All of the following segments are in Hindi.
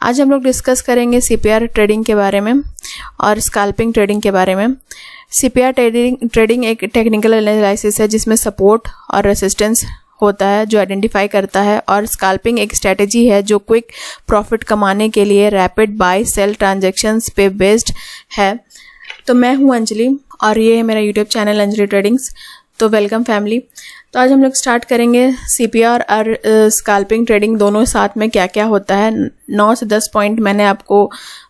आज हम लोग डिस्कस करेंगे सीपीआर ट्रेडिंग के बारे में और स्कैल्पिंग ट्रेडिंग के बारे में। सीपीआर ट्रेडिंग एक टेक्निकल एनालिसिस है जिसमें सपोर्ट और रेसिस्टेंस होता है जो आइडेंटिफाई करता है, और स्कैल्पिंग एक स्ट्रेटेजी है जो क्विक प्रॉफिट कमाने के लिए रैपिड बाय सेल ट्रांजैक्शंस पे बेस्ड है। तो मैं हूँ अंजलि और ये है मेरा यूट्यूब चैनल अंजलि ट्रेडिंग्स। तो वेलकम फैमिली। तो आज हम लोग स्टार्ट करेंगे सीपीआर और स्कैल्पिंग ट्रेडिंग दोनों साथ में क्या क्या होता है। 9 से 10 पॉइंट मैंने आपको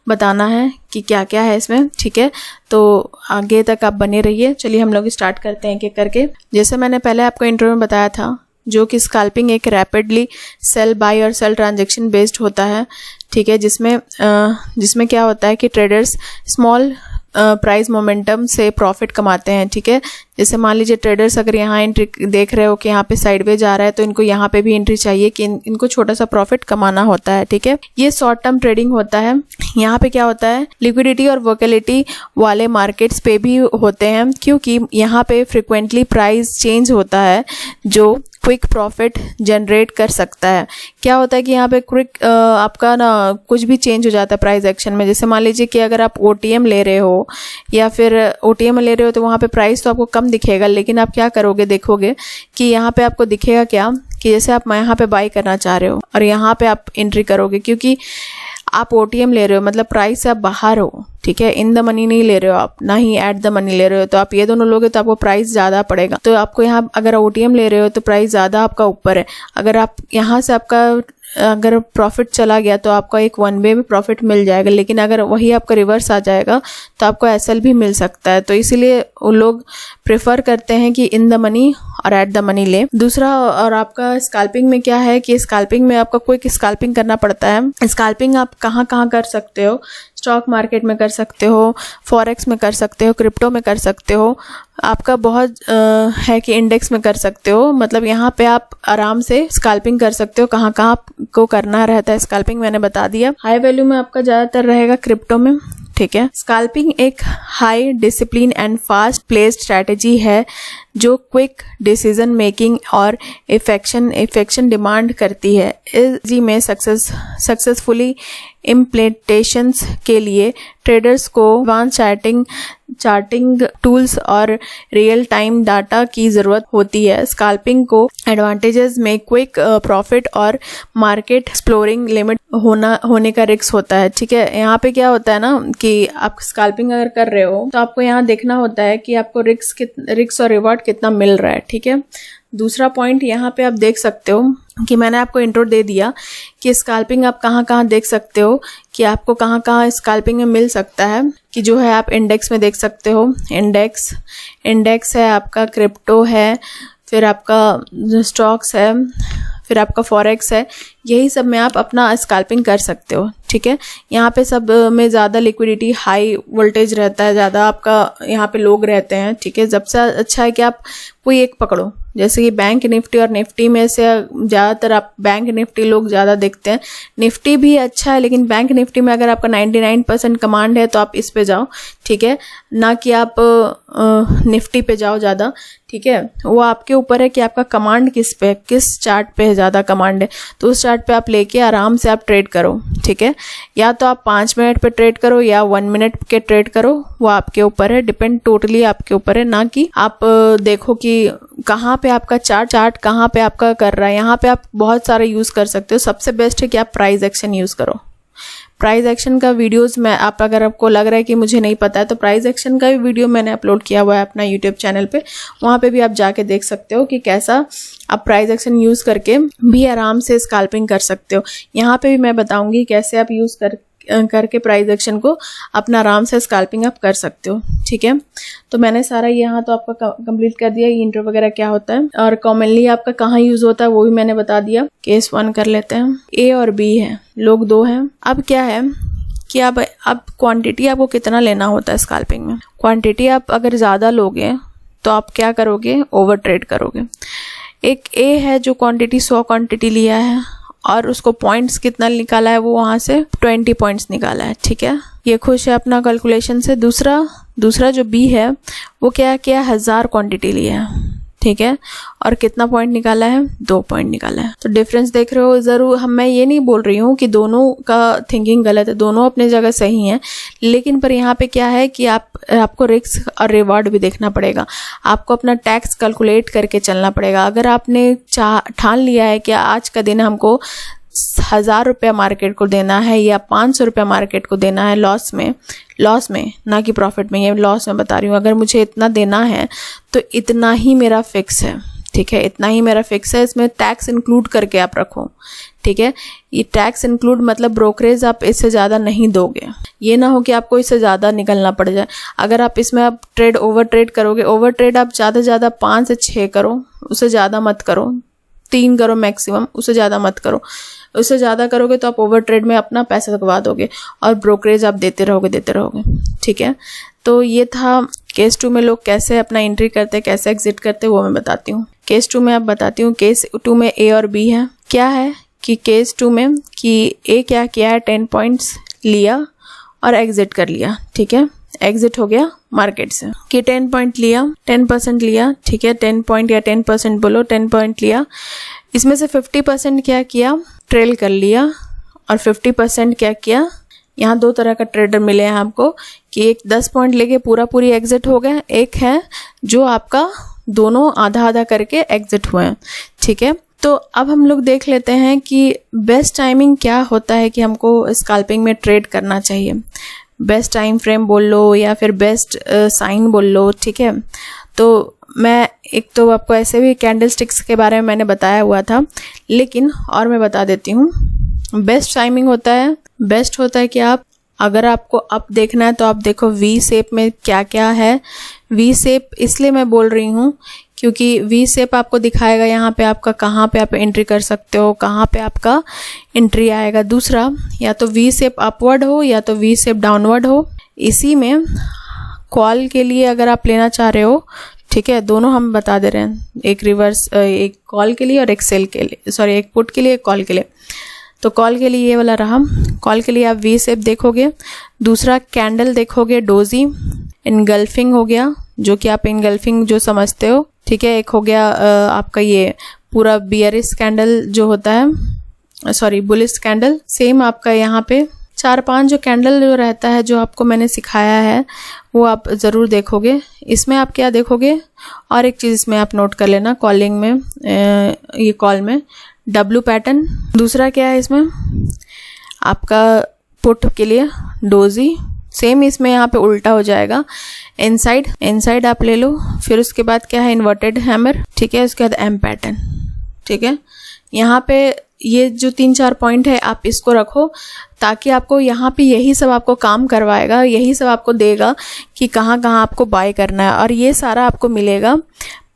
बताना है कि क्या क्या है इसमें, ठीक है। तो आगे तक आप बने रहिए। चलिए हम लोग स्टार्ट करते हैं एक करके। जैसे मैंने पहले आपको इंट्रो में बताया था, जो कि स्कैल्पिंग एक रैपिडली सेल बाय और सेल ट्रांजैक्शन बेस्ड होता है, ठीक है। जिसमें क्या होता है कि ट्रेडर्स स्मॉल प्राइस मोमेंटम से प्रॉफिट कमाते हैं, ठीक है। जैसे मान लीजिए ट्रेडर्स अगर यहाँ एंट्री देख रहे हो कि यहाँ पे साइडवेज आ रहा है, तो इनको यहाँ पे भी एंट्री चाहिए कि इनको छोटा सा प्रॉफिट कमाना होता है, ठीक है। ये शॉर्ट टर्म ट्रेडिंग होता है। यहाँ पे क्या होता है, लिक्विडिटी और वोलेटिलिटी वाले मार्केट्स पे भी होते हैं, क्योंकि यहाँ पे फ्रिक्वेंटली प्राइस चेंज होता है जो क्विक प्रॉफिट जनरेट कर सकता है। क्या होता है कि यहाँ पे क्विक आपका ना कुछ भी चेंज हो जाता है प्राइस एक्शन में। जैसे मान लीजिए कि अगर आप ओटीएम ले रहे हो या फिर ओटीएम ले रहे हो, तो वहाँ पे प्राइस तो आपको कम दिखेगा, लेकिन आप क्या करोगे, देखोगे कि यहाँ पे आपको दिखेगा क्या कि जैसे आप यहाँ पे बाई करना चाह रहे हो और यहाँ पे आप एंट्री करोगे, क्योंकि आप ओटीएम ले रहे हो, मतलब प्राइस से आप बाहर हो, ठीक है। इन द मनी नहीं ले रहे हो आप, ना ही एट द मनी ले रहे हो। तो आप ये दोनों लोगे तो आपको प्राइस ज़्यादा पड़ेगा। तो आपको यहाँ अगर ओटीएम ले रहे हो तो प्राइस ज़्यादा आपका ऊपर है। अगर आप यहाँ से आपका अगर प्रॉफिट चला गया तो आपका एक वन वे में प्रॉफिट मिल जाएगा, लेकिन अगर वही आपका रिवर्स आ जाएगा तो आपको एसएल भी मिल सकता है। तो इसीलिए वो लोग प्रेफर करते हैं कि इन द मनी और एट द मनी ले। दूसरा, और आपका स्कैल्पिंग में क्या है कि स्कैल्पिंग में आपका क्विक स्कैल्पिंग करना पड़ता है। स्कैल्पिंग आप कहाँ कहाँ कर सकते हो, स्टॉक मार्केट में कर सकते हो, फॉरेक्स में कर सकते हो, क्रिप्टो में कर सकते हो, आपका बहुत है कि इंडेक्स में कर सकते हो। मतलब यहाँ पे आप आराम से स्कैल्पिंग कर सकते हो। कहाँ कहाँ को करना रहता है स्कैल्पिंग मैंने बता दिया। हाई वैल्यू में आपका ज़्यादातर रहेगा क्रिप्टो में, ठीक है। स्कैल्पिंग एक high discipline and fast placed strategy है जो क्विक डिसीजन मेकिंग और इफेक्शन डिमांड करती है। इस में सक्सेसफुली इम्प्लीमेंटेशंस के लिए ट्रेडर्स को एडवांस चार्टिंग टूल्स और रियल टाइम डाटा की ज़रूरत होती है। स्कैल्पिंग को एडवांटेजेस में क्विक प्रॉफिट और मार्केट एक्सप्लोरिंग लिमिट होने का रिस्क होता है, ठीक है। यहाँ पे क्या होता है ना कि आप स्कैल्पिंग अगर कर रहे हो तो आपको यहाँ देखना होता है कि आपको रिस्क और रिवॉर्ड कितना मिल रहा है, ठीक है। दूसरा पॉइंट यहाँ पे आप देख सकते हो कि मैंने आपको इंट्रो दे दिया कि स्कैल्पिंग आप कहाँ कहाँ देख सकते हो, कि आपको कहाँ कहाँ स्कैल्पिंग में मिल सकता है, कि जो है आप इंडेक्स में देख सकते हो। इंडेक्स है आपका, क्रिप्टो है, फिर आपका स्टॉक्स है, फिर आपका फॉरेक्स है। यही सब में आप अपना स्कैल्पिंग कर सकते हो, ठीक है। यहाँ पे सब में ज़्यादा लिक्विडिटी, हाई वोल्टेज रहता है, ज़्यादा आपका यहाँ पे लोग रहते हैं, ठीक है। सबसे अच्छा है कि आप कोई एक पकड़ो, जैसे कि बैंक निफ्टी और निफ्टी में से ज़्यादातर आप बैंक निफ्टी लोग ज़्यादा देखते हैं। निफ्टी भी अच्छा है, लेकिन बैंक निफ्टी में अगर आपका 99% कमांड है तो आप इस पे जाओ, ठीक है, ना कि आप निफ्टी पे जाओ ज़्यादा, ठीक है। वो आपके ऊपर है कि आपका कमांड किस चार्ट पे ज़्यादा कमांड है। तो उस चार्ट पे आप लेके आराम से आप ट्रेड करो, ठीक है। या तो आप 5 मिनट पे ट्रेड करो या 1 मिनट के ट्रेड करो, वो आपके ऊपर है, डिपेंड टोटली आपके ऊपर है। ना कि आप देखो कि कहाँ पे आपका चार्ट कहाँ पे आपका कर रहा है। यहाँ पे आप बहुत सारे यूज़ कर सकते हो। सबसे बेस्ट है कि आप प्राइस एक्शन यूज़ करो। प्राइस एक्शन का वीडियोस में अगर आपको लग रहा है कि मुझे नहीं पता है, तो प्राइस एक्शन का भी वीडियो मैंने अपलोड किया हुआ है अपना यूट्यूब चैनल पे। वहाँ पे भी आप जाके देख सकते हो कि कैसा आप प्राइस एक्शन यूज़ करके भी आराम से स्कैल्पिंग कर सकते हो। यहाँ पे भी मैं बताऊँगी कैसे आप यूज़ करके प्राइस एक्शन को अपना आराम से स्कैल्पिंग आप कर सकते हो, ठीक है। तो मैंने सारा यहाँ तो आपका कंप्लीट कर दिया, इंट्रो वगैरह क्या होता है और कॉमनली आपका कहाँ यूज होता है वो भी मैंने बता दिया। केस 1 कर लेते हैं। ए और बी है, लोग 2 हैं। अब क्या है कि अब क्वांटिटी आपको कितना लेना होता है स्कैल्पिंग में। क्वांटिटी आप अगर ज़्यादा लोगे तो आप क्या करोगे, ओवर ट्रेड करोगे। एक ए है जो क्वांटिटी 100 क्वांटिटी लिया है और उसको पॉइंट्स कितना निकाला है, वो वहाँ से 20 पॉइंट्स निकाला है, ठीक है। ये खुश है अपना कैलकुलेशन से। दूसरा जो बी है वो क्या 1000 क्वांटिटी लिया है, ठीक है, और कितना पॉइंट निकाला है, 2 पॉइंट निकाला है। तो डिफरेंस देख रहे हो। ज़रूर मैं ये नहीं बोल रही हूँ कि दोनों का थिंकिंग गलत है, दोनों अपने जगह सही हैं, लेकिन पर यहाँ पे क्या है कि आपको रिस्क और रिवॉर्ड भी देखना पड़ेगा। आपको अपना टैक्स कैलकुलेट करके चलना पड़ेगा। अगर आपने ठान लिया है कि आज का दिन हमको 1000 रुपया मार्केट को देना है या 500 रुपया मार्केट को देना है, लॉस में ना कि प्रॉफिट में, ये लॉस में बता रही हूँ, अगर मुझे इतना देना है तो इतना ही मेरा फिक्स है, ठीक है, इतना ही मेरा फिक्स है। इसमें टैक्स इंक्लूड करके आप रखो, ठीक है। ये टैक्स इंक्लूड मतलब ब्रोकरेज आप इससे ज़्यादा नहीं दोगे, ये ना हो कि आपको इससे ज़्यादा निकलना पड़ जाए। अगर आप इसमें आप ओवर ट्रेड करोगे, ओवर ट्रेड आप ज़्यादा से ज़्यादा 5 से 6 करो, उससे ज़्यादा मत करो, 3 करो मैक्सिमम, उससे ज़्यादा मत करो। उससे ज़्यादा करोगे तो आप ओवर ट्रेड में अपना पैसा गवा दोगे और ब्रोकरेज आप देते रहोगे, ठीक है। तो ये था केस 2 में लोग कैसे अपना एंट्री करते, कैसे एग्जिट करते, वो मैं बताती हूँ। केस 2 में आप बताती हूँ। केस 2 में ए और बी है। क्या है कि केस 2 में कि ए क्या किया है, 10 पॉइंट्स लिया और एग्जिट कर लिया, ठीक है, एग्जिट हो गया मार्केट से। कि 10 पॉइंट लिया, 10% लिया, ठीक है, 10 पॉइंट या 10% बोलो, 10 पॉइंट लिया, इसमें से 50% क्या किया, ट्रेल कर लिया, और 50% क्या किया, यहाँ 2 तरह का ट्रेडर मिले हैं आपको कि एक 10 पॉइंट लेके पूरी एग्जिट हो गया, एक है जो आपका दोनों आधा आधा करके एग्जिट हुए हैं, ठीक है। तो अब हम लोग देख लेते हैं कि बेस्ट टाइमिंग क्या होता है कि हमको स्कैल्पिंग में ट्रेड करना चाहिए। बेस्ट टाइम फ्रेम बोल लो या फिर बेस्ट साइन बोल लो, ठीक है। तो मैं एक तो आपको ऐसे भी कैंडल स्टिक्स के बारे में मैंने बताया हुआ था, लेकिन और मैं बता देती हूँ। बेस्ट टाइमिंग होता है, बेस्ट होता है कि आप अगर आपको अप देखना है तो आप देखो वी शेप में क्या क्या है। वी शेप इसलिए मैं बोल रही हूँ क्योंकि वी शेप आपको दिखाएगा यहाँ पे आपका कहाँ पे आप एंट्री कर सकते हो, कहाँ पे आपका एंट्री आएगा। दूसरा, या तो वी शेप अपवर्ड हो या तो वी शेप डाउनवर्ड हो। इसी में कॉल के लिए अगर आप लेना चाह रहे हो, ठीक है, दोनों हम बता दे रहे हैं, एक रिवर्स, एक कॉल के लिए और एक सेल के लिए, सॉरी एक पुट के लिए, एक कॉल के लिए। तो कॉल के लिए ये वाला रहा। कॉल के लिए आप वी शेप देखोगे। दूसरा कैंडल देखोगे डोजी, इनगल्फिंग हो गया, जो कि आप इनगल्फिंग जो समझते हो, ठीक है। एक हो गया आपका ये पूरा बियरिश कैंडल जो होता है, सॉरी बुलिश कैंडल। सेम आपका यहाँ पे 4-5 जो कैंडल जो रहता है, जो आपको मैंने सिखाया है, वो आप ज़रूर देखोगे। इसमें आप क्या देखोगे, और एक चीज़ इसमें आप नोट कर लेना, कॉलिंग में, ये कॉल में डब्लू पैटर्न। दूसरा क्या है इसमें आपका पुट के लिए डोजी, सेम इसमें यहाँ पे उल्टा हो जाएगा, इनसाइड आप ले लो। फिर उसके बाद क्या है, इन्वर्टेड हैमर, ठीक है। उसके बाद एम पैटर्न, ठीक है। यहाँ पे ये जो 3-4 पॉइंट है आप इसको रखो, ताकि आपको यहाँ पे यही सब आपको काम करवाएगा, यही सब आपको देगा कि कहाँ कहाँ आपको बाय करना है। और ये सारा आपको मिलेगा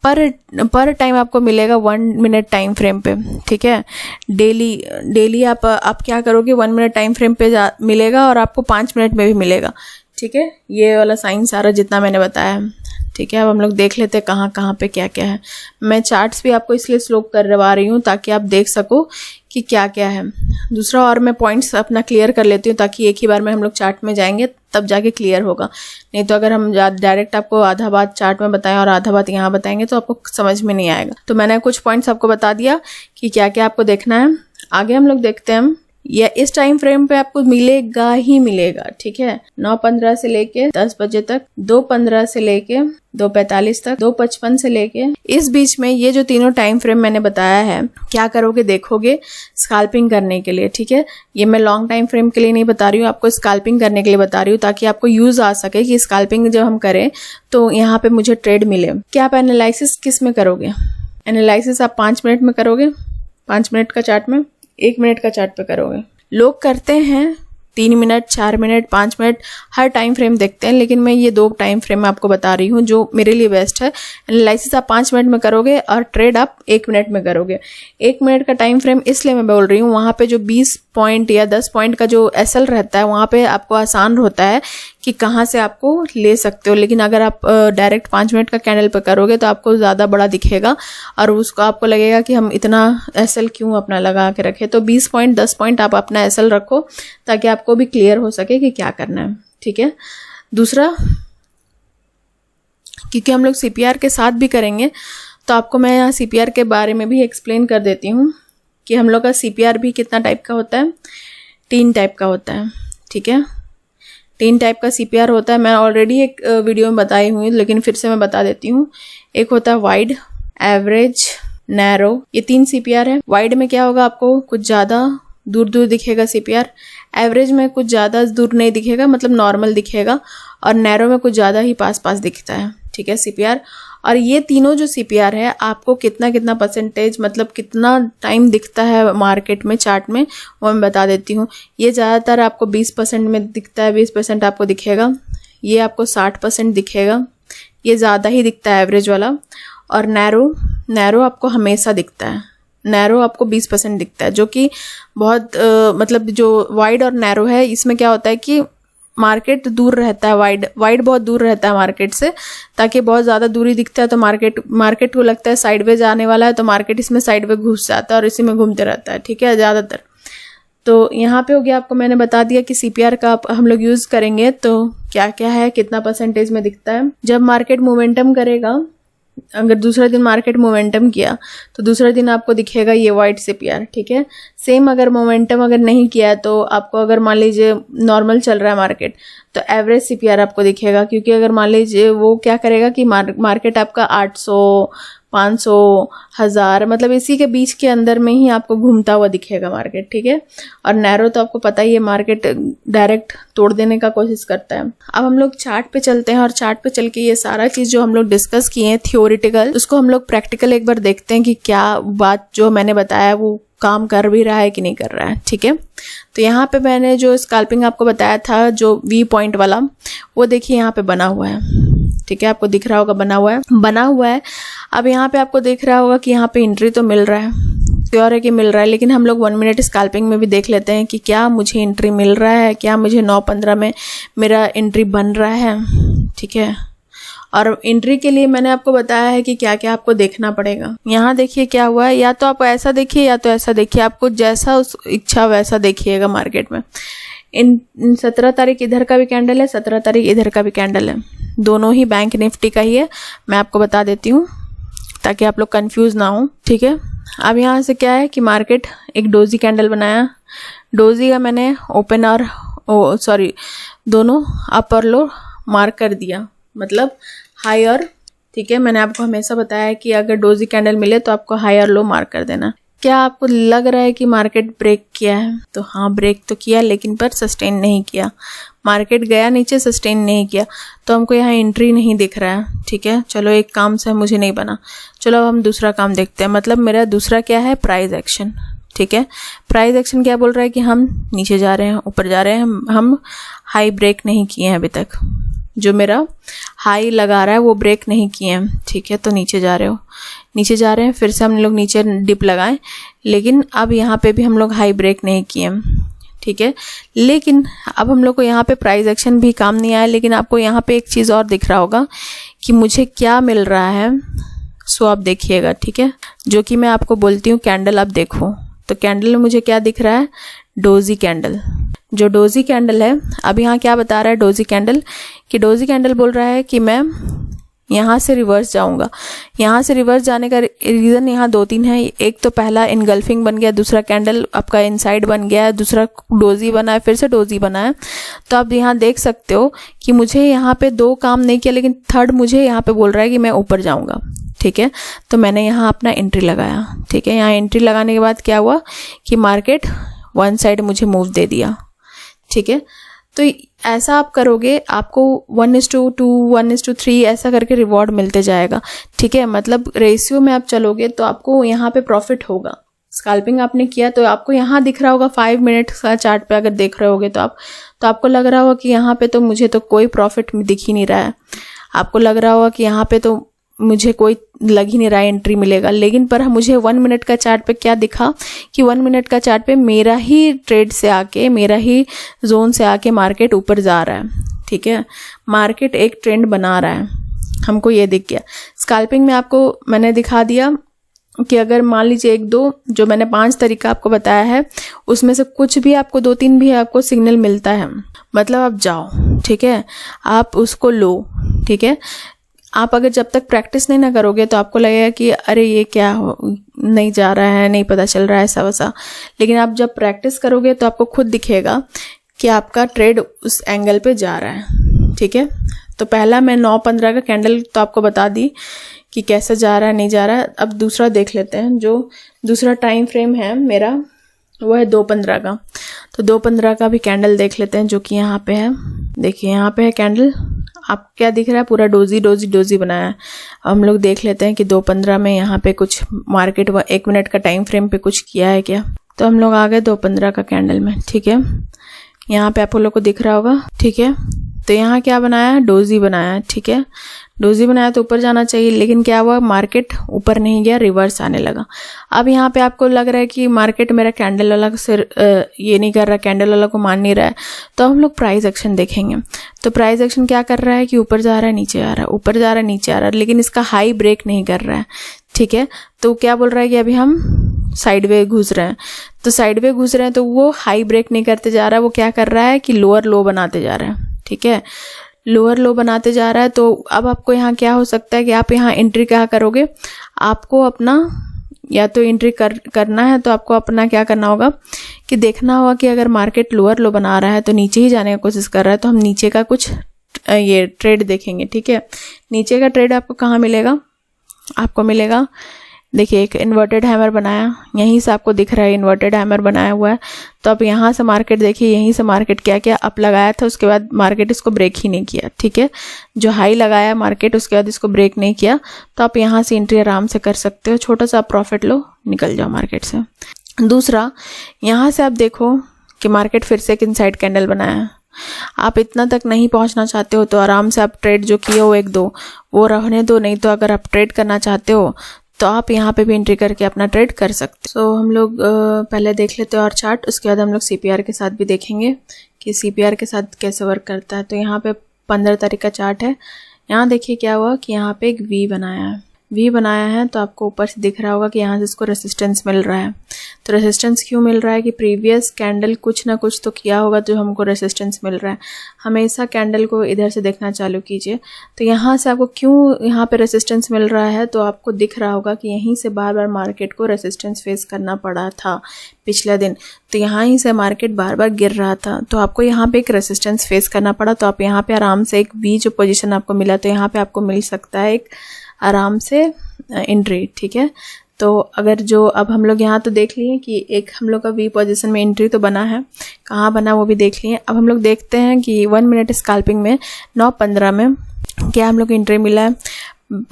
पर टाइम आपको मिलेगा 1 मिनट टाइम फ्रेम पे, ठीक है। डेली आप क्या करोगे, 1 मिनट टाइम फ्रेम पे मिलेगा और आपको 5 मिनट में भी मिलेगा, ठीक है। ये वाला साइन सारा जितना मैंने बताया है, ठीक है। अब हम लोग देख लेते हैं कहाँ कहाँ पे क्या क्या है। मैं चार्ट्स भी आपको इसलिए स्लो करवा रही हूँ ताकि आप देख सको कि क्या क्या है। दूसरा, और मैं पॉइंट्स अपना क्लियर कर लेती हूँ ताकि एक ही बार में हम लोग चार्ट में जाएंगे तब जाके क्लियर होगा। नहीं तो अगर हम डायरेक्ट आपको आधा बात चार्ट में बताएं और आधा बात यहाँ बताएंगे तो आपको समझ में नहीं आएगा। तो मैंने कुछ पॉइंट्स आपको बता दिया कि क्या क्या आपको देखना है। आगे हम लोग देखते हैं, या इस टाइम फ्रेम पे आपको मिलेगा ही मिलेगा, ठीक है। 9:15 से लेके 10 बजे तक, 2:15 से लेके 2:45 तक, 2:55 से लेके इस बीच में ये जो तीनों टाइम फ्रेम मैंने बताया है, क्या करोगे देखोगे स्कैल्पिंग करने के लिए, ठीक है। ये मैं लॉन्ग टाइम फ्रेम के लिए नहीं बता रही हूँ, आपको स्कैल्पिंग करने के लिए बता रही हूँ ताकि आपको यूज आ सके कि स्कैल्पिंग जब हम करें तो यहाँ पे मुझे ट्रेड मिले। क्या आप एनालिसिस किस में करोगे, एनालिसिस आप 5 मिनट में करोगे, 5 मिनट का चार्ट में, 1 मिनट का चार्ट पे करोगे। लोग करते हैं 3 मिनट, 4 मिनट, 5 मिनट, हर टाइम फ्रेम देखते हैं, लेकिन मैं ये 2 टाइम फ्रेम आपको बता रही हूँ जो मेरे लिए बेस्ट है। एनालिसिस आप 5 मिनट में करोगे और ट्रेड आप 1 मिनट में करोगे। 1 मिनट का टाइम फ्रेम इसलिए मैं बोल रही हूँ, वहाँ पे जो 20 पॉइंट या 10 पॉइंट का जो एसएल रहता है, वहाँ पे आपको आसान होता है कि कहाँ से आपको ले सकते हो। लेकिन अगर आप डायरेक्ट 5 मिनट का कैंडल पे करोगे तो आपको ज़्यादा बड़ा दिखेगा और उसको आपको लगेगा कि हम इतना एसएल क्यों अपना लगा के रखे। तो 20 पॉइंट 10 पॉइंट आप अपना एसएल रखो ताकि आपको भी क्लियर हो सके कि क्या करना है, ठीक है। दूसरा, क्योंकि हम लोग सीपीआर के साथ भी करेंगे तो आपको मैं यहाँ CPR के बारे में भी एक्सप्लेन कर देती हूँ कि हम लोग का CPR भी कितना टाइप का होता है, 3 टाइप का होता है, ठीक है। 3 टाइप का CPR होता है, मैं ऑलरेडी एक वीडियो में बताई हुई, लेकिन फिर से मैं बता देती हूँ। एक होता है वाइड, एवरेज, नैरो, ये 3 CPR है। वाइड में क्या होगा, आपको कुछ ज़्यादा दूर दूर दिखेगा CPR, एवरेज में कुछ ज़्यादा दूर नहीं दिखेगा, मतलब नॉर्मल दिखेगा, और नैरो में कुछ ज़्यादा ही पास पास दिखता है, ठीक है, CPR। और ये तीनों जो CPR है आपको कितना कितना परसेंटेज, मतलब कितना टाइम दिखता है मार्केट में, चार्ट में, वो मैं बता देती हूँ। ये ज़्यादातर आपको 20% में दिखता है, 20% आपको दिखेगा। ये आपको 60% दिखेगा, ये ज़्यादा ही दिखता है एवरेज वाला। और नैरो आपको हमेशा दिखता है, नैरो आपको 20% दिखता है, जो कि बहुत मतलब जो वाइड और नैरो है, इसमें क्या होता है कि मार्केट दूर रहता है, वाइड बहुत दूर रहता है मार्केट से, ताकि बहुत ज़्यादा दूरी दिखता है तो मार्केट को लगता है साइडवेज आने वाला है, तो मार्केट इसमें साइडवेज घुस जाता है और इसी में घूमते रहता है, ठीक है, ज़्यादातर। तो यहाँ पे हो गया, आपको मैंने बता दिया कि CPR का हम लोग यूज़ करेंगे तो क्या क्या है, कितना परसेंटेज में दिखता है। जब मार्केट मोमेंटम करेगा, अगर दूसरा दिन मार्केट मोमेंटम किया तो दूसरा दिन आपको दिखेगा ये वाइट CPR, ठीक है। सेम अगर मोमेंटम अगर नहीं किया है तो आपको, अगर मान लीजिए नॉर्मल चल रहा है मार्केट, तो एवरेज CPR आपको दिखेगा, क्योंकि अगर मान लीजिए वो क्या करेगा कि मार्केट आपका 800, 500, 1000, मतलब इसी के बीच के अंदर में ही आपको घूमता हुआ दिखेगा मार्केट, ठीक है। और नैरो तो आपको पता ही है, मार्केट डायरेक्ट तोड़ देने का कोशिश करता है। अब हम लोग चार्ट पे चलते हैं, और चार्ट पे चल के ये सारा चीज़ जो हम लोग डिस्कस किए हैं थियोरिटिकल, उसको हम लोग प्रैक्टिकल एक बार देखते हैं कि क्या बात जो मैंने बताया वो काम कर भी रहा है कि नहीं कर रहा है, ठीक है। तो यहाँ पे मैंने जो स्कैल्पिंग आपको बताया था, जो V पॉइंट वाला, वो देखिए यहाँ पे बना हुआ है, ठीक है, आपको दिख रहा होगा बना हुआ है। अब यहाँ पे आपको दिख रहा होगा कि यहाँ पे एंट्री तो मिल रहा है, श्योर है कि मिल रहा है, लेकिन हम लोग 1 मिनट स्कैल्पिंग में भी देख लेते हैं कि क्या मुझे एंट्री मिल रहा है, क्या मुझे 9:15 में मेरा एंट्री बन रहा है, ठीक है। और एंट्री के लिए मैंने आपको बताया है कि क्या क्या आपको देखना पड़ेगा। यहाँ देखिए क्या हुआ है, या तो आप ऐसा देखिए या तो ऐसा देखिए, आपको जैसा उस इच्छा वैसा देखिएगा मार्केट में। इन 17 तारीख इधर का भी कैंडल है, 17 तारीख इधर का भी कैंडल है, दोनों ही बैंक निफ्टी का ही है, मैं आपको बता देती हूँ ताकि आप लोग कंफ्यूज ना हो, ठीक है। अब यहाँ से क्या है कि मार्केट एक डोजी कैंडल बनाया, डोजी का मैंने ओपन और दोनों अप और लो मार्क कर दिया, मतलब हाई और, ठीक है। मैंने आपको हमेशा बताया है कि अगर डोजी कैंडल मिले तो आपको हाई और लो मार्क कर देना। क्या आपको लग रहा है कि मार्केट ब्रेक किया है? तो हाँ, ब्रेक तो किया, लेकिन पर सस्टेन नहीं किया। मार्केट गया नीचे, सस्टेन नहीं किया, तो हमको यहाँ एंट्री नहीं दिख रहा है, ठीक है। चलो, एक काम से मुझे नहीं बना, चलो अब हम दूसरा काम देखते हैं। मतलब मेरा दूसरा क्या है, प्राइस एक्शन, ठीक है। प्राइस एक्शन क्या बोल रहा है कि हम नीचे जा रहे हैं, ऊपर जा रहे हैं, हम हाई ब्रेक नहीं किए हैं अभी तक, जो मेरा हाई लगा रहा है वो ब्रेक नहीं किए हैं, ठीक है। तो नीचे जा रहे हो, नीचे जा रहे हैं, फिर से हम लोग नीचे डिप लगाएं, लेकिन अब यहाँ पे भी हम लोग हाई ब्रेक नहीं किए, ठीक है। लेकिन अब हम लोग को यहाँ पे प्राइस एक्शन भी काम नहीं आया, लेकिन आपको यहाँ पे एक चीज़ और दिख रहा होगा कि मुझे क्या मिल रहा है, सो आप देखिएगा, ठीक है। जो कि मैं आपको बोलती हूँ कैंडल, आप देखो तो कैंडल में मुझे क्या दिख रहा है, डोजी कैंडल। जो डोजी कैंडल है, अब यहाँ क्या बता रहा है डोजी कैंडल, कि डोजी कैंडल बोल रहा है कि मैं यहाँ से रिवर्स जाऊँगा। यहाँ से रिवर्स जाने का रीज़न यहाँ 2-3 है। एक तो पहला इनगल्फिंग बन गया, दूसरा कैंडल आपका इनसाइड बन गया है, दूसरा डोजी बना है, फिर से डोजी बना है। तो आप यहाँ देख सकते हो कि मुझे यहाँ पे 2 काम नहीं किया, लेकिन थर्ड मुझे यहाँ पे बोल रहा है कि मैं ऊपर जाऊँगा, ठीक है। तो मैंने यहाँ अपना एंट्री लगाया, ठीक है। यहाँ एंट्री लगाने के बाद क्या हुआ कि मार्केट 1 साइड मुझे मूव दे दिया, ठीक है। तो ऐसा आप करोगे, आपको 1:2, 1:3 ऐसा करके रिवॉर्ड मिलते जाएगा, ठीक है। मतलब रेशियो में आप चलोगे तो आपको यहाँ पे प्रॉफिट होगा। स्कैल्पिंग आपने किया तो आपको यहाँ दिख रहा होगा 5 मिनट का चार्ट पे अगर देख रहे होगे तो आपको लग रहा होगा कि यहाँ पे तो मुझे तो कोई प्रॉफिट दिख ही नहीं रहा है। आपको लग रहा होगा कि यहाँ पे तो मुझे कोई लग ही नहीं रहा है एंट्री मिलेगा। लेकिन पर मुझे 1 मिनट का चार्ट पे क्या दिखा कि 1 मिनट का चार्ट पे मेरा ही ट्रेड से आके, मेरा ही जोन से आके मार्केट ऊपर जा रहा है, ठीक है। मार्केट एक ट्रेंड बना रहा है, हमको ये दिख गया। स्कैल्पिंग में आपको मैंने दिखा दिया कि अगर मान लीजिए 1-2 जो मैंने 5 तरीका आपको बताया है, उसमें से कुछ भी आपको 2-3 भी आपको सिग्नल मिलता है, मतलब आप जाओ, ठीक है, आप उसको लो, ठीक है। आप अगर जब तक प्रैक्टिस नहीं ना करोगे तो आपको लगेगा कि अरे ये क्या नहीं जा रहा है, नहीं पता चल रहा है ऐसा वैसा। लेकिन आप जब प्रैक्टिस करोगे तो आपको खुद दिखेगा कि आपका ट्रेड उस एंगल पे जा रहा है। ठीक है, तो पहला मैं 9:15 का कैंडल तो आपको बता दी कि कैसे जा रहा है नहीं जा रहा है। अब दूसरा देख लेते हैं। जो दूसरा टाइम फ्रेम है मेरा वो है 2:15 का। तो 2:15 का भी कैंडल देख लेते हैं, जो कि यहाँ पे है। देखिए यहाँ पे है कैंडल, आप क्या दिख रहा है, पूरा डोजी डोजी डोजी बनाया है। हम लोग देख लेते हैं कि 2:15 में यहाँ पे कुछ मार्केट 1 मिनट का टाइम फ्रेम पे कुछ किया है क्या। तो हम लोग आ गए 2:15 का कैंडल में। ठीक है, यहाँ पे आप लोग को दिख रहा होगा। ठीक है, तो यहाँ क्या बनाया है, डोजी बनाया है। ठीक है, डोजी बनाया तो ऊपर जाना चाहिए, लेकिन क्या हुआ, मार्केट ऊपर नहीं गया, रिवर्स आने लगा। अब यहाँ पे आपको लग रहा है कि मार्केट मेरा कैंडल वाला से ये नहीं कर रहा, कैंडल वाला को मान नहीं रहा है, तो हम लोग प्राइस एक्शन देखेंगे। तो प्राइस एक्शन क्या कर रहा है कि ऊपर जा रहा है नीचे आ रहा है, ऊपर जा रहा है नीचे आ रहा है, लेकिन इसका हाई ब्रेक नहीं कर रहा है। ठीक है, तो क्या बोल रहा है कि अभी हम साइडवे घुस रहे हैं। तो साइडवे घुस रहे हैं तो वो हाई ब्रेक नहीं करते जा रहा है, वो क्या कर रहा है कि लोअर लो बनाते जा रहा है। ठीक है, लोअर लो बनाते जा रहा है। तो अब आपको यहाँ क्या हो सकता है कि आप यहाँ एंट्री क्या करोगे, आपको अपना या तो एंट्री करना है तो आपको अपना क्या करना होगा कि देखना होगा कि अगर मार्केट लोअर लो बना रहा है तो नीचे ही जाने की कोशिश कर रहा है, तो हम नीचे का कुछ ये ट्रेड देखेंगे। ठीक है, नीचे का ट्रेड आपको कहाँ मिलेगा, आपको मिलेगा, देखिए एक इन्वर्टेड हैमर बनाया, यहीं से आपको दिख रहा है इन्वर्टेड हैमर बनाया हुआ है। तो अब यहाँ से मार्केट देखिए, यहीं से मार्केट क्या क्या अप लगाया था, उसके बाद मार्केट इसको ब्रेक ही नहीं किया। ठीक है, जो हाई लगाया मार्केट उसके बाद इसको ब्रेक नहीं किया, तो आप यहाँ से एंट्री आराम से कर सकते हो, छोटा सा प्रॉफिट लो, निकल जाओ मार्केट से। दूसरा, यहाँ से आप देखो कि मार्केट फिर से एक इनसाइड कैंडल बनाया है। आप इतना तक नहीं पहुंचना चाहते हो तो आराम से आप ट्रेड जो किए हो 1-2 वो रहने दो, नहीं तो अगर आप ट्रेड करना चाहते हो तो आप यहाँ पे भी एंट्री करके अपना ट्रेड कर सकते हो। हम लोग पहले देख लेते हैं और चार्ट, उसके बाद हम लोग सीपीआर के साथ भी देखेंगे कि सीपीआर के साथ कैसे वर्क करता है। तो यहाँ पे 15 तारीख का चार्ट है। यहाँ देखिए क्या हुआ कि यहाँ पे एक वी बनाया है, तो आपको ऊपर से दिख रहा होगा कि यहाँ से इसको रेसिस्टेंस मिल रहा है। तो रेसिस्टेंस क्यों मिल रहा है कि प्रीवियस कैंडल कुछ ना कुछ तो किया होगा जो हमको रेसिस्टेंस मिल रहा है। हमेशा कैंडल को इधर से देखना चालू कीजिए। तो यहाँ से आपको क्यों यहाँ पे रेसिस्टेंस मिल रहा है, तो आपको दिख रहा होगा कि यहीं से बार बार मार्केट को रेसिस्टेंस फेस करना पड़ा था पिछले दिन। तो यहाँ ही से मार्केट बार बार गिर रहा था, तो आपको यहाँ पे एक रेसिस्टेंस फेस करना पड़ा। तो आप यहाँ पे आराम से एक वी जो पोजीशन आपको मिला, तो यहाँ पे आपको मिल सकता है एक आराम से एंट्री। ठीक है, तो अगर जो अब हम लोग यहाँ तो देख लिए कि एक हम लोग का वी पोजीशन में एंट्री तो बना है, कहाँ बना वो भी देख लिए। अब हम लोग देखते हैं कि 1 मिनट स्कैल्पिंग में 9:15 में क्या हम लोग एंट्री मिला है।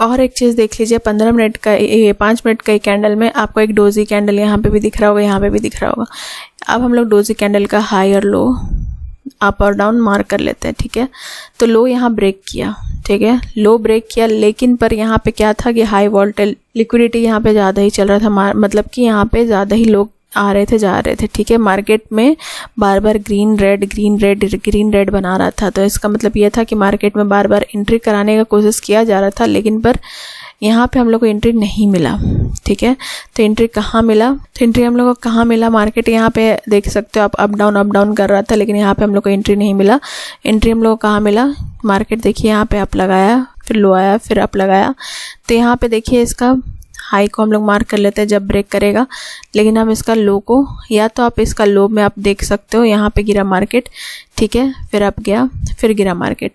और एक चीज़ देख लीजिए, 15 मिनट का 5 मिनट का कैंडल में आपको एक डोजी कैंडल यहाँ पे भी दिख रहा होगा, यहाँ पे भी दिख रहा होगा। अब हम लोग डोजी कैंडल का हाई और लो, अप और डाउन मार्क कर लेते हैं। ठीक है, तो लो यहाँ ब्रेक किया, ठीक है, लो ब्रेक किया, लेकिन पर यहाँ पे क्या था कि हाई वोल्टेज लिक्विडिटी यहाँ पे ज़्यादा ही चल रहा था, मतलब कि यहाँ पे ज़्यादा ही लोग आ रहे थे जा रहे थे। ठीक है, मार्केट में बार बार ग्रीन रेड बना रहा था। तो इसका मतलब ये था कि मार्केट में बार बार एंट्री कराने का कोशिश किया जा रहा था, लेकिन पर यहाँ पे हम लोग को एंट्री नहीं मिला। ठीक है, तो एंट्री कहाँ मिला, तो एंट्री हम लोग को कहाँ मिला, मार्केट यहाँ पे देख सकते हो आप अप डाउन कर रहा था, लेकिन यहाँ पे हम लोग को एंट्री नहीं मिला। एंट्री हम लोग को कहाँ मिला, मार्केट देखिए यहाँ पे अप लगाया, फिर लो आया, फिर अप लगाया। तो यहाँ पे देखिए इसका हाई को हम लोग मार्क कर लेते हैं जब ब्रेक करेगा, लेकिन हम इसका लो को, या तो आप इसका लो में आप देख सकते हो यहाँ पे गिरा मार्केट, ठीक है, फिर अप गया, फिर गिरा मार्केट,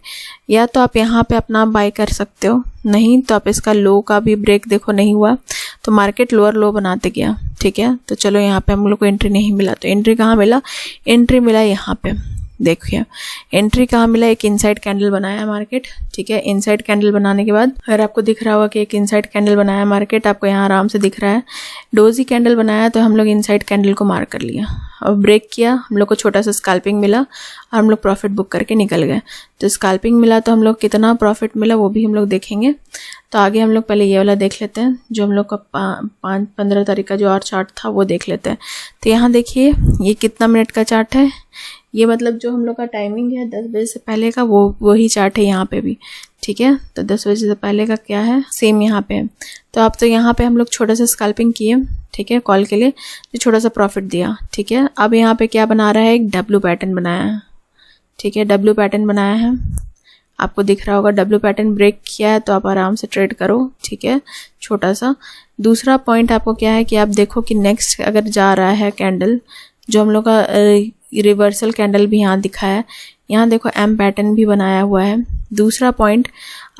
या तो आप यहाँ पे अपना बाय कर सकते हो, नहीं तो आप इसका लो का भी ब्रेक देखो नहीं हुआ तो मार्केट लोअर लो बनाते गया। ठीक है, तो चलो यहाँ पे हम लोग को एंट्री नहीं मिला, तो एंट्री कहाँ मिला, एंट्री मिला यहाँ पे। देखिए एंट्री कहाँ मिला, एक इनसाइड कैंडल बनाया मार्केट। ठीक है, इनसाइड कैंडल बनाने के बाद अगर आपको दिख रहा होगा कि एक इनसाइड कैंडल बनाया मार्केट, आपको यहाँ आराम से दिख रहा है डोजी कैंडल बनाया, तो हम लोग इनसाइड कैंडल को मार्क कर लिया और ब्रेक किया, हम लोग को छोटा सा स्कैल्पिंग मिला और हम लोग प्रॉफिट बुक करके निकल गए। तो स्कैल्पिंग मिला तो हम लोग कितना प्रॉफिट मिला वो भी हम लोग देखेंगे। तो आगे हम लोग पहले ये वाला देख लेते हैं, जो हम लोग का 15 तारीख का जो और चार्ट था वो देख लेते हैं। तो यहाँ देखिए ये कितना मिनट का चार्ट है, ये मतलब जो हम लोग का टाइमिंग है 10 बजे से पहले का, वो वही चार्ट है यहाँ पे भी। ठीक है, तो 10 बजे से पहले का क्या है, सेम यहाँ पे है। तो अब तो यहाँ पे हम लोग छोटा सा स्कैल्पिंग किए, ठीक है, कॉल के लिए, तो छोटा सा प्रॉफिट दिया। ठीक है, अब यहाँ पे क्या बना रहा है, एक डब्ल्यू पैटर्न बनाया है। ठीक है, डब्ल्यू पैटर्न बनाया है। आपको दिख रहा होगा डब्ल्यू पैटर्न ब्रेक किया है तो आप आराम से ट्रेड करो, ठीक है, छोटा सा। दूसरा पॉइंट आपको क्या है कि आप देखो कि नेक्स्ट अगर जा रहा है कैंडल, जो हम लोग का रिवर्सल कैंडल भी यहाँ दिखा है, यहाँ देखो एम पैटर्न भी बनाया हुआ है। दूसरा पॉइंट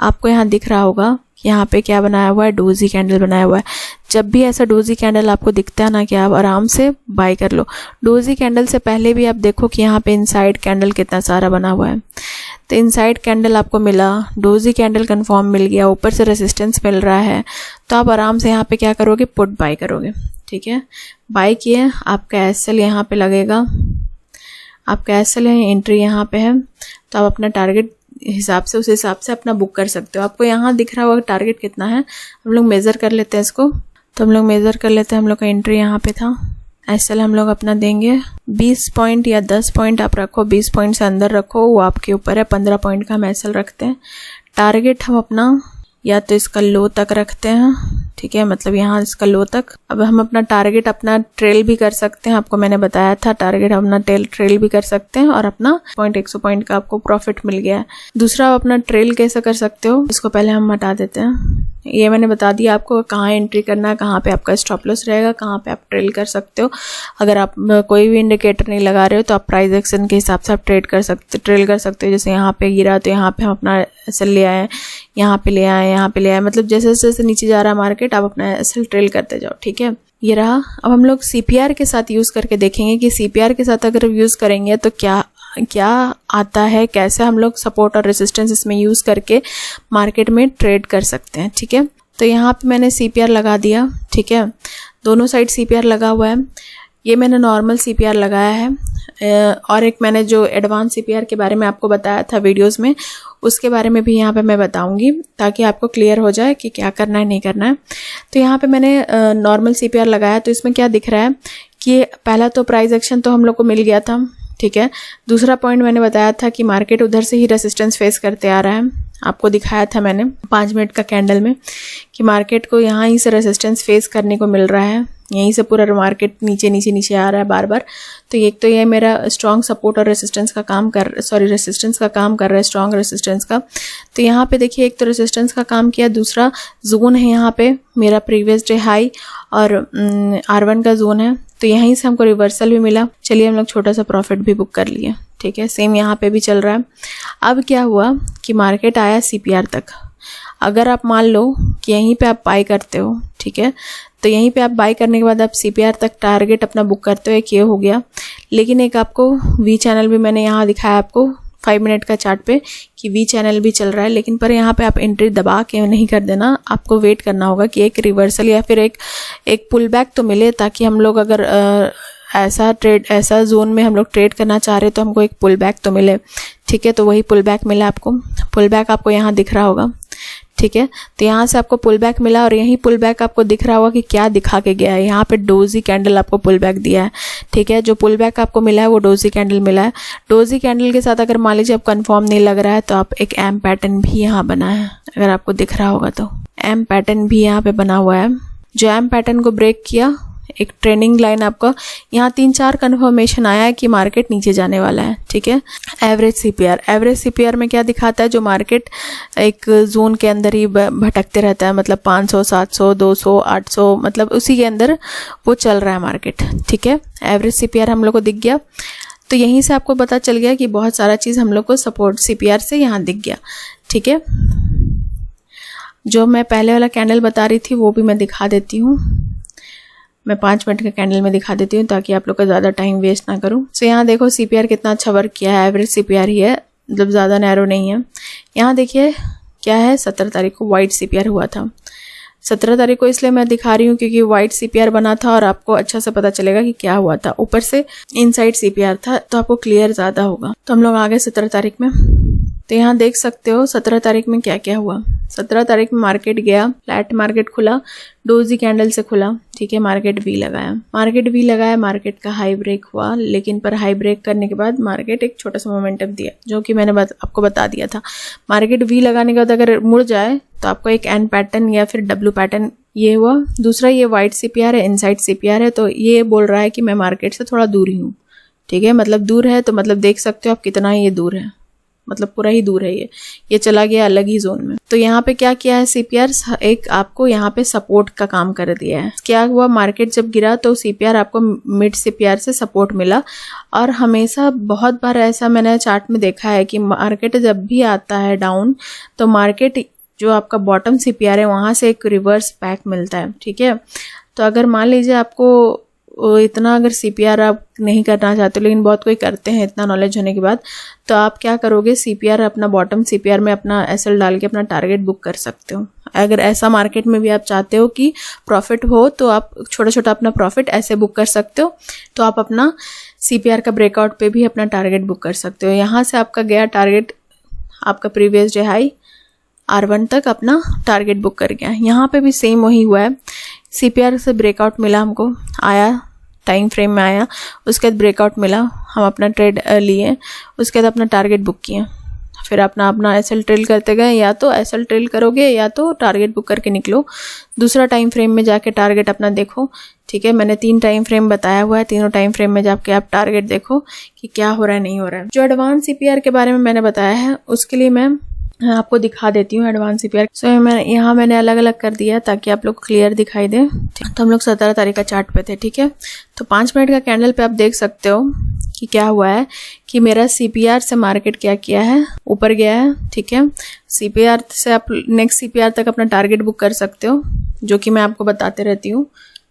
आपको यहाँ दिख रहा होगा यहाँ पे क्या बनाया हुआ है, डोजी कैंडल बनाया हुआ है। जब भी ऐसा डोजी कैंडल आपको दिखता है ना कि आप आराम से बाय कर लो। डोजी कैंडल से पहले भी आप देखो कि यहाँ पे इनसाइड कैंडल कितना सारा बना हुआ है, तो इनसाइड कैंडल आपको मिला, डोजी कैंडल कंफर्म मिल गया, ऊपर से रेजिस्टेंस मिल रहा है, तो आप आराम से यहाँ पे क्या करोगे, पुट बाय करोगे, ठीक है। बाय किए, आपका एसएल यहाँ पे लगेगा, आपका एसएल है, एंट्री यहाँ पे है, तो आप अपना टारगेट हिसाब से, उस हिसाब से अपना बुक कर सकते हो। आपको यहाँ दिख रहा होगा टारगेट कितना है, हम लोग मेज़र कर लेते हैं इसको, तो हम लोग मेज़र कर लेते हैं। हम लोग का एंट्री यहाँ पे था, एसएल हम लोग अपना देंगे 20 पॉइंट या 10 पॉइंट आप रखो, 20 पॉइंट से अंदर रखो, वो आपके ऊपर है। 15 पॉइंट का हम एसएल रखते हैं। टारगेट हम अपना या तो इसका लो तक रखते हैं, ठीक है, मतलब यहाँ इसका लो तक। अब हम अपना टारगेट अपना ट्रेल भी कर सकते हैं, आपको मैंने बताया था टारगेट अपना ट्रेल भी कर सकते हैं, और अपना 100 पॉइंट का आपको प्रॉफिट मिल गया है। दूसरा आप अपना ट्रेल कैसे कर सकते हो, इसको पहले हम हटा देते हैं। ये मैंने बता दिया आपको कहाँ एंट्री करना है, कहाँ पे आपका स्टॉप लॉस रहेगा, कहाँ पे आप ट्रेल कर सकते हो। अगर आप कोई भी इंडिकेटर नहीं लगा रहे हो तो आप प्राइस एक्शन के हिसाब से आप ट्रेल कर सकते हो। जैसे यहाँ पे गिरा तो यहाँ पे हम अपना एसएल ले आए, यहाँ पे ले आए, यहाँ पे ले आए, मतलब जैसे जैसे नीचे जा रहा है मार्केट आप अपना एसएल ट्रेल करते जाओ, ठीक है। ये रहा। अब हम लोग सीपीआर के साथ यूज़ करके देखेंगे कि सीपीआर के साथ अगर यूज़ करेंगे तो क्या आता है, कैसे हम लोग सपोर्ट और रेजिस्टेंस इसमें यूज़ करके मार्केट में ट्रेड कर सकते हैं, ठीक है। तो यहाँ पे मैंने सीपीआर लगा दिया, ठीक है, दोनों साइड सीपीआर लगा हुआ है। ये मैंने नॉर्मल सीपीआर लगाया है, और एक मैंने जो एडवांस सीपीआर के बारे में आपको बताया था वीडियोस में, उसके बारे में भी यहाँ पे मैं बताऊंगी ताकि आपको क्लियर हो जाए कि क्या करना है नहीं करना है। तो यहाँ पे मैंने नॉर्मल सीपीआर लगाया, तो इसमें क्या दिख रहा है कि पहला तो प्राइस एक्शन तो हम लोग को मिल गया था, ठीक है। दूसरा पॉइंट मैंने बताया था कि मार्केट उधर से ही रेजिस्टेंस फेस करते आ रहा है, आपको दिखाया था मैंने 5 मिनट का कैंडल में कि मार्केट को यहाँ ही से रेजिस्टेंस फेस करने को मिल रहा है, यहीं से पूरा मार्केट नीचे नीचे नीचे आ रहा है बार बार। तो एक तो ये मेरा स्ट्रॉन्ग सपोर्ट और रेजिस्टेंस का काम कर रहा है, स्ट्रॉन्ग रेजिस्टेंस का। तो यहाँ पे देखिए एक तो रेजिस्टेंस का काम किया, दूसरा जोन है यहाँ पे मेरा प्रीवियस डे हाई और R1 का जोन है, तो यहीं से हमको रिवर्सल भी मिला। चलिए हम लोग छोटा सा प्रॉफिट भी बुक कर लिए, ठीक है। सेम यहाँ पे भी चल रहा है। अब क्या हुआ कि मार्केट आया सीपीआर तक। अगर आप मान लो कि यहीं पे आप बाय करते हो, ठीक है, तो यहीं पे आप बाय करने के बाद आप सीपीआर तक टारगेट अपना बुक करते हो, एक ये हो गया। लेकिन एक आपको वी चैनल भी मैंने यहाँ दिखाया आपको 5 मिनट का चार्ट पे कि वी चैनल भी चल रहा है, लेकिन पर यहाँ पे आप एंट्री दबा के नहीं कर देना, आपको वेट करना होगा कि एक रिवर्सल या फिर एक पुल बैक तो मिले, ताकि हम लोग अगर ऐसा जोन में हम लोग ट्रेड करना चाह रहे हैं तो हमको एक पुल बैक तो मिले, ठीक है। तो वही पुल बैक मिला आपको, पुल बैक आपको यहाँ दिख रहा होगा, ठीक है। तो यहाँ से आपको पुल बैक मिला, और यही पुल बैक आपको दिख रहा होगा कि क्या दिखा के गया है, यहाँ पे डोजी कैंडल आपको पुल बैक दिया है, ठीक है। जो पुल बैक आपको मिला है वो डोजी कैंडल मिला है। डोजी कैंडल के साथ अगर मान लीजिए आप कंफर्म नहीं लग रहा है तो आप एक एम पैटर्न भी यहाँ बना है, अगर आपको दिख रहा होगा तो एम पैटर्न भी यहाँ पे बना हुआ है। जो एम पैटर्न को ब्रेक किया, एक ट्रेंडिंग लाइन आपका यहाँ 3-4 कन्फर्मेशन आया है कि मार्केट नीचे जाने वाला है, ठीक है। एवरेज सीपीआर में क्या दिखाता है, जो मार्केट एक जोन के अंदर ही भटकते रहता है, मतलब 500, 700, 200, 800, मतलब उसी के अंदर वो चल रहा है मार्केट, ठीक है। एवरेज सीपीआर हम लोग को दिख गया, तो यहीं से आपको पता चल गया कि बहुत सारा चीज़ हम लोग को सपोर्ट सीपीआर से यहाँ दिख गया, ठीक है। जो मैं पहले वाला कैंडल बता रही थी वो भी मैं दिखा देती हूँ, मैं 5 मिनट के कैंडल में दिखा देती हूँ ताकि आप लोग का ज़्यादा टाइम वेस्ट ना करूँ। तो यहाँ देखो सीपीआर कितना अच्छा वर्क किया है, एवरेज सीपीआर ही है, मतलब ज़्यादा नैरो नहीं है। यहाँ देखिए क्या है, 17 तारीख को वाइट सीपीआर हुआ था। 17 तारीख को इसलिए मैं दिखा रही हूँ क्योंकि वाइट सीपीआर बना था और आपको अच्छा से पता चलेगा कि क्या हुआ था। ऊपर से इनसाइड सीपीआर था तो आपको क्लियर ज़्यादा होगा। तो हम लोग आ गए 17 तारीख में। तो यहाँ देख सकते हो 17 तारीख में क्या क्या हुआ। 17 तारीख में मार्केट गया, फ्लैट मार्केट खुला, डोजी कैंडल से खुला, ठीक है। मार्केट वी लगाया, मार्केट का हाई ब्रेक हुआ, लेकिन पर हाई ब्रेक करने के बाद मार्केट एक छोटा सा मोमेंटम दिया, जो कि मैंने आपको बता दिया था। मार्केट वी लगाने के बाद अगर मुड़ जाए तो आपको एक एन पैटर्न या फिर डब्ल्यू पैटर्न ये हुआ। दूसरा ये वाइट सीपीआर है, इनसाइड सीपीआर है, तो ये बोल रहा है कि मैं मार्केट से थोड़ा दूर ही हूँ, ठीक है। मतलब दूर है तो मतलब देख सकते हो आप कितना ये दूर है, मतलब पूरा ही दूर है, ये चला गया अलग ही जोन में। तो यहाँ पे क्या किया है सीपीआर, एक आपको यहाँ पे सपोर्ट का काम कर दिया है। क्या हुआ, मार्केट जब गिरा तो सीपीआर आपको मिड सीपीआर से सपोर्ट मिला। और हमेशा बहुत बार ऐसा मैंने चार्ट में देखा है कि मार्केट जब भी आता है डाउन तो मार्केट जो आपका बॉटम सीपीआर है वहाँ से एक रिवर्स बैक मिलता है, ठीक है। तो अगर मान लीजिए आपको इतना अगर सीपीआर आप नहीं करना चाहते, लेकिन बहुत कोई करते हैं इतना नॉलेज होने के बाद, तो आप क्या करोगे, सीपीआर अपना बॉटम सीपीआर में अपना एसएल डाल के अपना टारगेट बुक कर सकते हो। अगर ऐसा मार्केट में भी आप चाहते हो कि प्रॉफिट हो तो आप छोटा छोटा अपना प्रॉफिट ऐसे बुक कर सकते हो। तो आप अपना सीपीआर का ब्रेकआउट पे भी अपना टारगेट बुक कर सकते हो। यहाँ से आपका गया टारगेट, आपका प्रीवियस डे हाई R1 तक अपना टारगेट बुक कर गया। यहाँ पे भी सेम वही हुआ है, सीपीआर से ब्रेकआउट मिला हमको, आया टाइम फ्रेम में आया, उसके बाद ब्रेकआउट मिला, हम अपना ट्रेड लिए, उसके बाद अपना टारगेट बुक किया, फिर अपना एसएल ट्रेल करते गए, या तो एसएल ट्रेल करोगे या तो टारगेट बुक करके निकलो। दूसरा टाइम फ्रेम में जाके टारगेट अपना देखो, ठीक है। मैंने 3 टाइम फ्रेम बताया हुआ है, तीनों टाइम फ्रेम में जाके आप टारगेट देखो कि क्या हो रहा है, नहीं हो रहा है। जो एडवांस सीपीआर के बारे में मैंने बताया है उसके लिए मैं आपको दिखा देती हूँ एडवांस सीपीआर। सो मैंने अलग अलग कर दिया ताकि आप लोग को क्लियर दिखाई दे। तो हम लोग 17 तारीख का चार्ट पे थे, ठीक है। तो 5 मिनट का कैंडल पे आप देख सकते हो कि क्या हुआ है कि मेरा सीपीआर से मार्केट क्या किया है, ऊपर गया है, ठीक है। सीपीआर से आप नेक्स्ट सीपीआर तक अपना टारगेट बुक कर सकते हो, जो कि मैं आपको बताते रहती हूँ,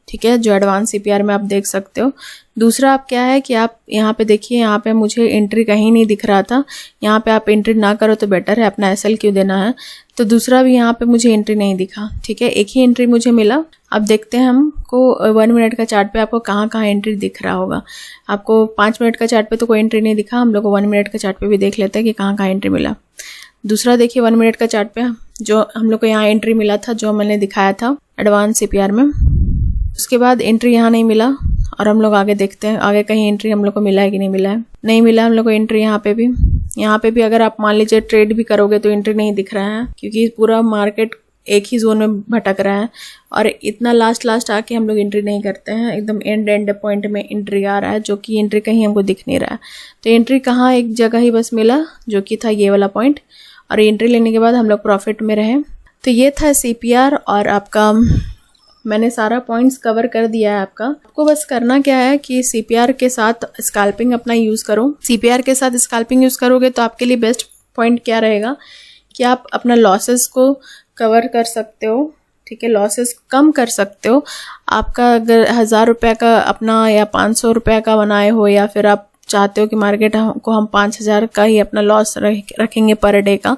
ठीक है, जो एडवांस सीपीआर में आप देख सकते हो। दूसरा आप क्या है कि आप यहाँ पे देखिए, यहाँ पे मुझे एंट्री कहीं नहीं दिख रहा था, यहाँ पे आप एंट्री ना करो तो बेटर है, अपना एसएल क्यों देना है। तो दूसरा भी यहाँ पे मुझे एंट्री नहीं दिखा, ठीक है, एक ही एंट्री मुझे मिला। अब देखते हैं हमको 1 मिनट का चार्ट पे आपको कहाँ कहाँ एंट्री दिख रहा होगा। आपको 5 मिनट का चार्ट पे तो कोई एंट्री नहीं दिखा, हम लोग को 1 मिनट का चार्ट पे भी देख लेते हैं कि कहाँ कहाँ एंट्री मिला। दूसरा देखिए 1 मिनट का चार्ट पे जो हम लोग को यहाँ एंट्री मिला था, जो मैंने दिखाया था एडवांस सीपीआर में, उसके बाद एंट्री यहाँ नहीं मिला। और हम लोग आगे देखते हैं आगे कहीं एंट्री हम लोग को मिला है कि नहीं मिला है। नहीं मिला हम लोग को एंट्री। यहाँ पे भी अगर आप मान लीजिए ट्रेड भी करोगे तो एंट्री नहीं दिख रहा है, क्योंकि पूरा मार्केट एक ही जोन में भटक रहा है। और इतना लास्ट आके हम लोग एंट्री नहीं करते हैं, एकदम एंड पॉइंट में एंट्री आ रहा है, जो कि एंट्री कहीं हमको दिख नहीं रहा है। तो एंट्री कहाँ, एक जगह ही बस मिला, जो कि था ये वाला पॉइंट। और एंट्री लेने के बाद हम लोग प्रॉफिट में रहे। तो ये था सीपीआर, और आपका मैंने सारा पॉइंट्स कवर कर दिया है। आपको बस करना क्या है कि सीपीआर के साथ स्कैल्पिंग अपना यूज़ करो। सीपीआर के साथ स्कैल्पिंग यूज़ करोगे तो आपके लिए बेस्ट पॉइंट क्या रहेगा कि आप अपना लॉसेस को कवर कर सकते हो, ठीक है, लॉसेस कम कर सकते हो। आपका अगर 1000 रुपये का अपना या 500 रुपये का बनाए हो, या फिर आप चाहते हो कि मार्केट को हम 5000 का ही अपना लॉस रखेंगे पर डे का,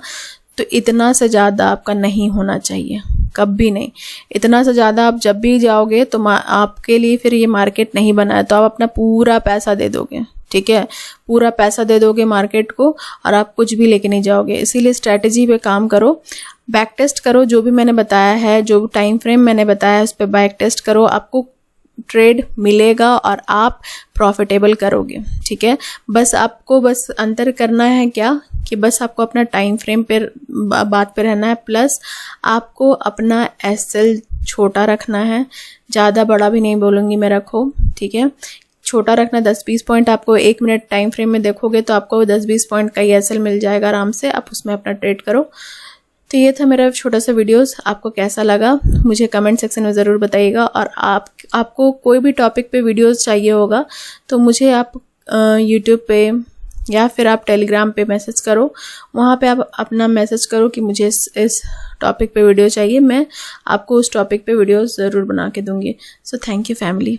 तो इतना से ज़्यादा आपका नहीं होना चाहिए, कभी नहीं। इतना से ज़्यादा आप जब भी जाओगे तो आपके लिए फिर ये मार्केट नहीं बना है, तो आप अपना पूरा पैसा दे दोगे, ठीक है, पूरा पैसा दे दोगे मार्केट को, और आप कुछ भी लेके नहीं जाओगे। इसीलिए स्ट्रैटेजी पे काम करो, बैक टेस्ट करो, जो भी मैंने बताया है, जो टाइम फ्रेम मैंने बताया है उस पर बैक टेस्ट करो, आपको ट्रेड मिलेगा और आप प्रॉफिटेबल करोगे, ठीक है। बस आपको बस अंतर करना है क्या कि बस आपको अपना टाइम फ्रेम पे बात पे रहना है, प्लस आपको अपना एसएल छोटा रखना है, ज़्यादा बड़ा भी नहीं बोलूँगी मैं, रखो, ठीक है, छोटा रखना। 10-20 पॉइंट आपको 1 मिनट टाइम फ्रेम में देखोगे तो आपको 10-20 पॉइंट का एसएल मिल जाएगा आराम से, आप उसमें अपना ट्रेड करो। तो ये था मेरा छोटा सा वीडियोस, आपको कैसा लगा मुझे कमेंट सेक्शन में ज़रूर बताइएगा। और आपको कोई भी टॉपिक पे वीडियोस चाहिए होगा तो मुझे आप यूट्यूब पे या फिर आप टेलीग्राम पे मैसेज करो, वहाँ पे आप अपना मैसेज करो कि मुझे इस टॉपिक पे वीडियो चाहिए, मैं आपको उस टॉपिक पे वीडियोस ज़रूर बना के दूँगी। So thank you family.